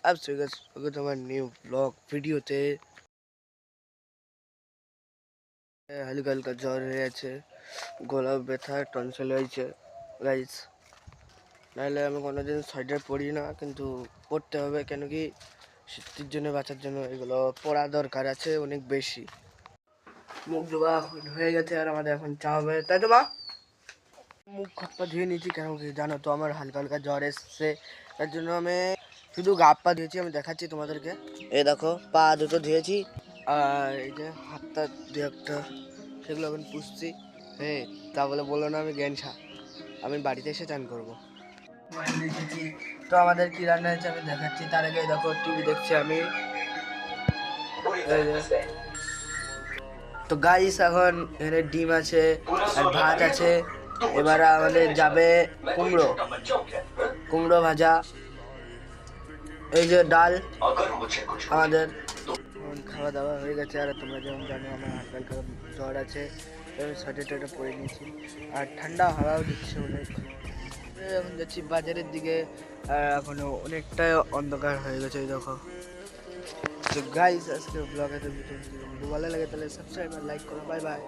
आप स्वागत আমার নিউ ব্লগ ভিডিওতে। হালকা হালকা জ্বর হয়ে আছে, গলা ব্যথা, টনসিল হয়েছে গাইস। নাহলে আমি কোনোদিন সোয়েটার পরি না, কিন্তু পরতে হবে, কেন কি শীতের জন্য বাঁচার জন্য এগুলো পরা দরকার আছে অনেক বেশি। মুখ ধোয়া এখন হয়ে গেছে আর আমাদের এখন চা হবে, তাই তো মা? মুখ হাত পা ধুয়ে নিয়েছি, কেন কি জানো তো আমার হালকা হালকা জ্বর এসছে, তার জন্য আমি শুধু গা পা ধুয়েছি। আমি দেখাচ্ছি তোমাদেরকে, এই দেখো পা দুটো ধুয়েছি আর এই যে হাতটা দু একটা সেগুলো এখন পুষছি। হ্যাঁ, তা বলে বললো না আমি গ্যাংসা, আমি বাড়িতে এসে চান করবো। দেখেছি তো আমাদের কি রান্না হয়েছে আমি দেখাচ্ছি, তার আগে দেখো টিভি দেখছি আমি। এই যে তো গাইস এখন এখানে ডিম আছে আর ভাত আছে। এবার আমাদের যাবে কুমড়ো কুমড়ো ভাজা, এই যে ডাল। আমাদের খাওয়া দাওয়া হয়ে গেছে আর তোমরা যেমন জানো আমার হালকা হালকা জ্বর আছে, আমি সোয়েটার টোয়েটার পরে নিয়েছি আর ঠান্ডা হাওয়াও দিচ্ছে অনেক। এখন যাচ্ছি বাজারের দিকে আর এখনো অনেকটাই অন্ধকার হয়ে গেছে, এই দেখো। তো গাইস আজকে ব্লগে তো ভিডিও ভালো লাগে তাহলে সাবস্ক্রাইব আর লাইক করো, বাই বাই।